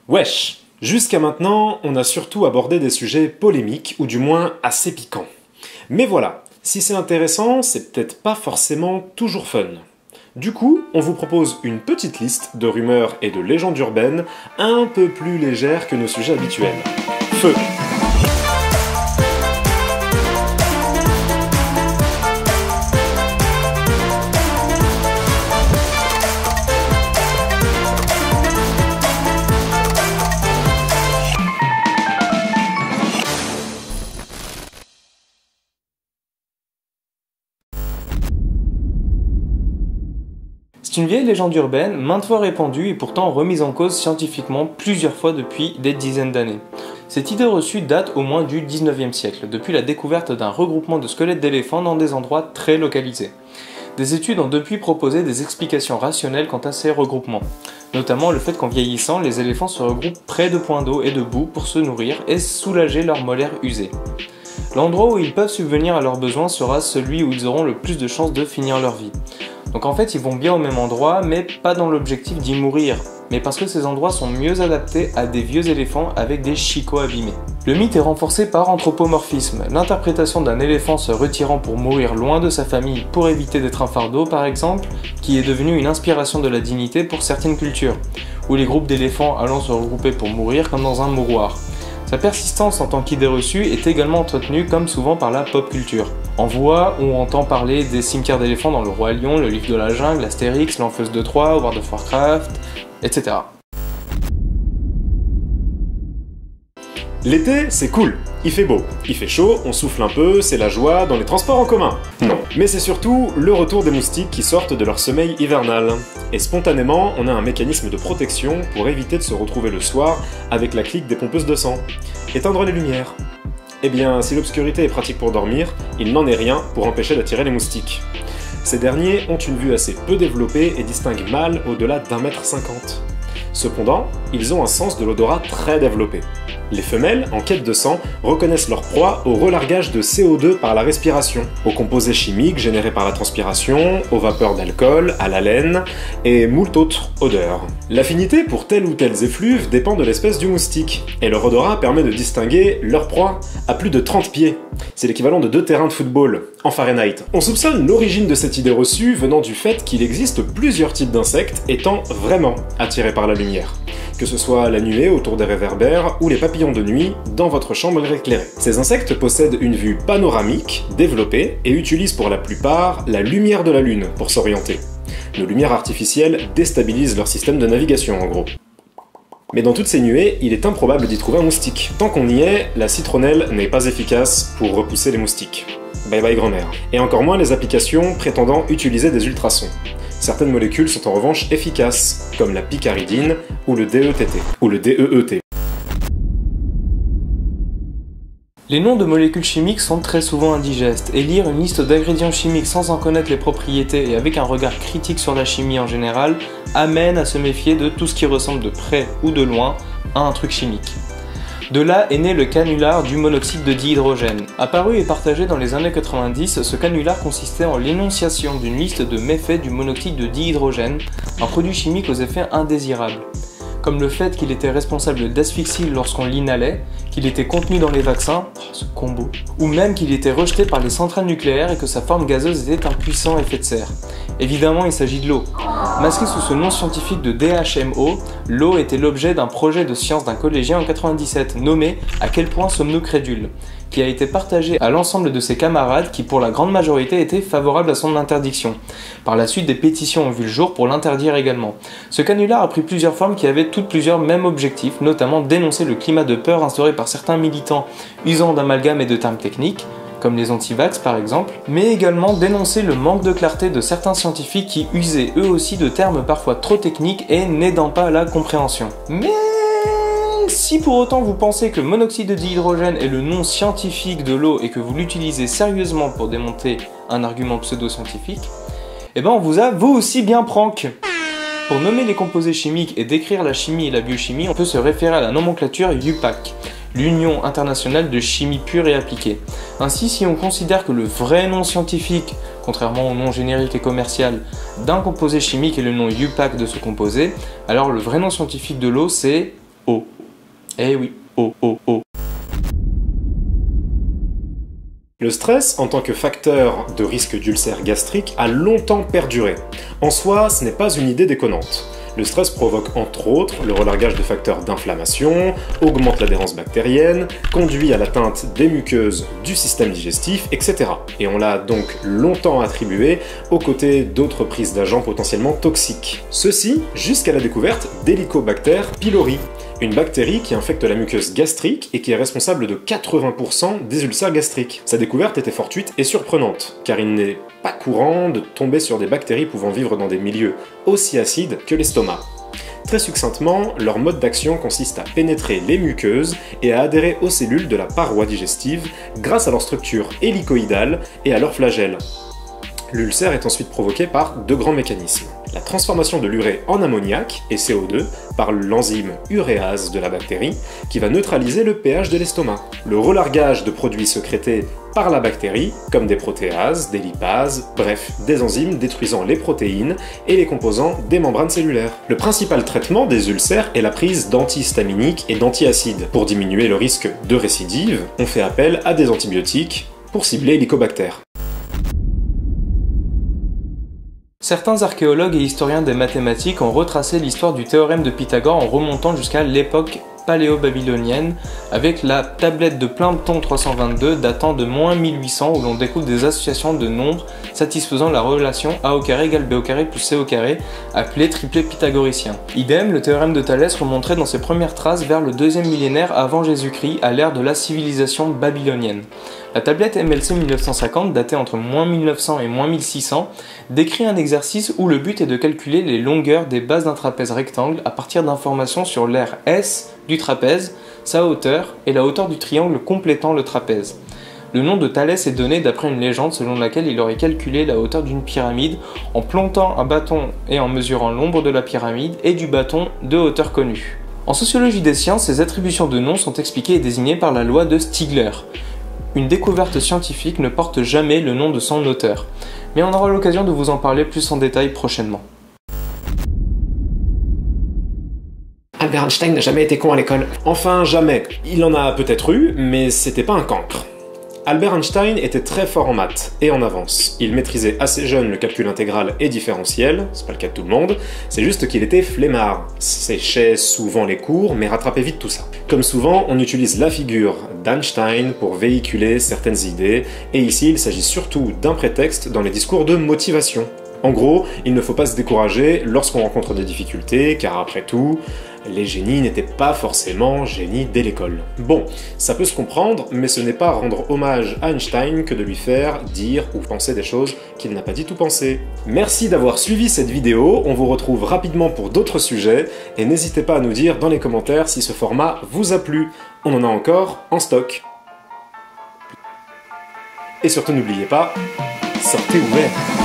Wesh! Jusqu'à maintenant, on a surtout abordé des sujets polémiques, ou du moins assez piquants. Mais voilà, si c'est intéressant, c'est peut-être pas forcément toujours fun. Du coup, on vous propose une petite liste de rumeurs et de légendes urbaines un peu plus légères que nos sujets habituels. Feu! C'est une vieille légende urbaine, maintes fois répandue et pourtant remise en cause scientifiquement plusieurs fois depuis des dizaines d'années. Cette idée reçue date au moins du 19e siècle, depuis la découverte d'un regroupement de squelettes d'éléphants dans des endroits très localisés. Des études ont depuis proposé des explications rationnelles quant à ces regroupements, notamment le fait qu'en vieillissant, les éléphants se regroupent près de points d'eau et de boue pour se nourrir et soulager leurs molaires usés. L'endroit où ils peuvent subvenir à leurs besoins sera celui où ils auront le plus de chances de finir leur vie. Donc en fait, ils vont bien au même endroit, mais pas dans l'objectif d'y mourir, mais parce que ces endroits sont mieux adaptés à des vieux éléphants avec des chicots abîmés. Le mythe est renforcé par anthropomorphisme, l'interprétation d'un éléphant se retirant pour mourir loin de sa famille pour éviter d'être un fardeau par exemple, qui est devenu une inspiration de la dignité pour certaines cultures, ou les groupes d'éléphants allant se regrouper pour mourir comme dans un mouroir. Sa persistance en tant qu'idée reçue est également entretenue comme souvent par la pop culture. On voit ou on entend parler des cimetières d'éléphants dans Le Roi Lion, Le Livre de la Jungle, Astérix, L'Enfeuse de Troie, World of Warcraft, etc. L'été, c'est cool, il fait beau, il fait chaud, on souffle un peu, c'est la joie dans les transports en commun. Non. Mais c'est surtout le retour des moustiques qui sortent de leur sommeil hivernal. Et spontanément, on a un mécanisme de protection pour éviter de se retrouver le soir avec la clique des pompeuses de sang. Éteindre les lumières. Eh bien, si l'obscurité est pratique pour dormir, il n'en est rien pour empêcher d'attirer les moustiques. Ces derniers ont une vue assez peu développée et distinguent mal au-delà d'1,50 m. Cependant, ils ont un sens de l'odorat très développé. Les femelles, en quête de sang, reconnaissent leur proie au relargage de CO2 par la respiration, aux composés chimiques générés par la transpiration, aux vapeurs d'alcool, à l'haleine, et moult autres odeurs. L'affinité pour tels ou tels effluves dépend de l'espèce du moustique, et leur odorat permet de distinguer leur proie à plus de 30 pieds. C'est l'équivalent de 2 terrains de football, en Fahrenheit. On soupçonne l'origine de cette idée reçue venant du fait qu'il existe plusieurs types d'insectes étant vraiment attirés par la lumière. Que ce soit la nuée autour des réverbères ou les papillons de nuit dans votre chambre éclairée. Ces insectes possèdent une vue panoramique, développée, et utilisent pour la plupart la lumière de la lune pour s'orienter. Nos lumières artificielles déstabilisent leur système de navigation en gros. Mais dans toutes ces nuées, il est improbable d'y trouver un moustique. Tant qu'on y est, la citronnelle n'est pas efficace pour repousser les moustiques. Bye bye grand-mère. Et encore moins les applications prétendant utiliser des ultrasons. Certaines molécules sont en revanche efficaces, comme la picaridine ou le DETT, ou le DEET. Les noms de molécules chimiques sont très souvent indigestes, et lire une liste d'ingrédients chimiques sans en connaître les propriétés et avec un regard critique sur la chimie en général, amène à se méfier de tout ce qui ressemble de près ou de loin à un truc chimique. De là est né le canular du monoxyde de dihydrogène. Apparu et partagé dans les années 90, ce canular consistait en l'énonciation d'une liste de méfaits du monoxyde de dihydrogène, un produit chimique aux effets indésirables. Comme le fait qu'il était responsable d'asphyxie lorsqu'on l'inhalait, qu'il était contenu dans les vaccins, ce combo, ou même qu'il était rejeté par les centrales nucléaires et que sa forme gazeuse était un puissant effet de serre. Évidemment, il s'agit de l'eau. Masqué sous ce nom scientifique de DHMO, l'eau était l'objet d'un projet de science d'un collégien en 97, nommé « À quel point sommes-nous crédules ?», qui a été partagé à l'ensemble de ses camarades qui, pour la grande majorité, étaient favorables à son interdiction. Par la suite, des pétitions ont vu le jour pour l'interdire également. Ce canular a pris plusieurs formes qui avaient toutes plusieurs mêmes objectifs, notamment dénoncer le climat de peur instauré par certains militants usant d'amalgames et de termes techniques, comme les anti-vax par exemple, mais également dénoncer le manque de clarté de certains scientifiques qui usaient eux aussi de termes parfois trop techniques et n'aidant pas à la compréhension. Mais si pour autant vous pensez que monoxyde de dihydrogène est le nom scientifique de l'eau et que vous l'utilisez sérieusement pour démonter un argument pseudo-scientifique, eh ben on vous a vous aussi bien prank. Pour nommer les composés chimiques et décrire la chimie et la biochimie, on peut se référer à la nomenclature UPAC, l'Union internationale de chimie pure et appliquée. Ainsi, si on considère que le vrai nom scientifique, contrairement au nom générique et commercial, d'un composé chimique est le nom UPAC de ce composé, alors le vrai nom scientifique de l'eau c'est eau. Eh oui, oh oh oh. Le stress, en tant que facteur de risque d'ulcère gastrique, a longtemps perduré. En soi, ce n'est pas une idée déconnante. Le stress provoque entre autres le relargage de facteurs d'inflammation, augmente l'adhérence bactérienne, conduit à l'atteinte des muqueuses du système digestif, etc. Et on l'a donc longtemps attribué aux côtés d'autres prises d'agents potentiellement toxiques. Ceci jusqu'à la découverte d'Helicobacter pylori, une bactérie qui infecte la muqueuse gastrique et qui est responsable de 80% des ulcères gastriques. Sa découverte était fortuite et surprenante, car il n'est pas courant de tomber sur des bactéries pouvant vivre dans des milieux aussi acides que l'estomac. Très succinctement, leur mode d'action consiste à pénétrer les muqueuses et à adhérer aux cellules de la paroi digestive grâce à leur structure hélicoïdale et à leurs flagelles. L'ulcère est ensuite provoqué par deux grands mécanismes. La transformation de l'urée en ammoniac et CO2 par l'enzyme uréase de la bactérie qui va neutraliser le pH de l'estomac. Le relargage de produits sécrétés par la bactérie, comme des protéases, des lipases, bref, des enzymes détruisant les protéines et les composants des membranes cellulaires. Le principal traitement des ulcères est la prise d'antihistaminiques et d'antiacides. Pour diminuer le risque de récidive, on fait appel à des antibiotiques pour cibler Helicobacter. Certains archéologues et historiens des mathématiques ont retracé l'histoire du théorème de Pythagore en remontant jusqu'à l'époque paléo-babylonienne, avec la tablette de Plimpton 322 datant de -1800 où l'on découvre des associations de nombres satisfaisant la relation a au carré égale b au carré plus c au carré, appelé triplet pythagoricien. Idem, le théorème de Thalès remonterait dans ses premières traces vers le 2e millénaire avant Jésus-Christ, à l'ère de la civilisation babylonienne. La tablette MLC 1950, datée entre -1900 et -1600, décrit un exercice où le but est de calculer les longueurs des bases d'un trapèze rectangle à partir d'informations sur l'aire S du trapèze, sa hauteur et la hauteur du triangle complétant le trapèze. Le nom de Thalès est donné d'après une légende selon laquelle il aurait calculé la hauteur d'une pyramide en plantant un bâton et en mesurant l'ombre de la pyramide et du bâton de hauteur connue. En sociologie des sciences, ces attributions de noms sont expliquées et désignées par la loi de Stigler. Une découverte scientifique ne porte jamais le nom de son auteur, mais on aura l'occasion de vous en parler plus en détail prochainement. Albert Einstein n'a jamais été con à l'école. Enfin, jamais. Il en a peut-être eu, mais c'était pas un cancre. Albert Einstein était très fort en maths et en avance. Il maîtrisait assez jeune le calcul intégral et différentiel, c'est pas le cas de tout le monde, c'est juste qu'il était flemmard, séchait souvent les cours mais rattrapait vite tout ça. Comme souvent, on utilise la figure d'Einstein pour véhiculer certaines idées, et ici il s'agit surtout d'un prétexte dans les discours de motivation. En gros, il ne faut pas se décourager lorsqu'on rencontre des difficultés, car après tout, les génies n'étaient pas forcément génies dès l'école. Bon, ça peut se comprendre, mais ce n'est pas rendre hommage à Einstein que de lui faire dire ou penser des choses qu'il n'a pas dit ou pensé. Merci d'avoir suivi cette vidéo, on vous retrouve rapidement pour d'autres sujets, et n'hésitez pas à nous dire dans les commentaires si ce format vous a plu. On en a encore en stock. Et surtout n'oubliez pas, sortez ouvert.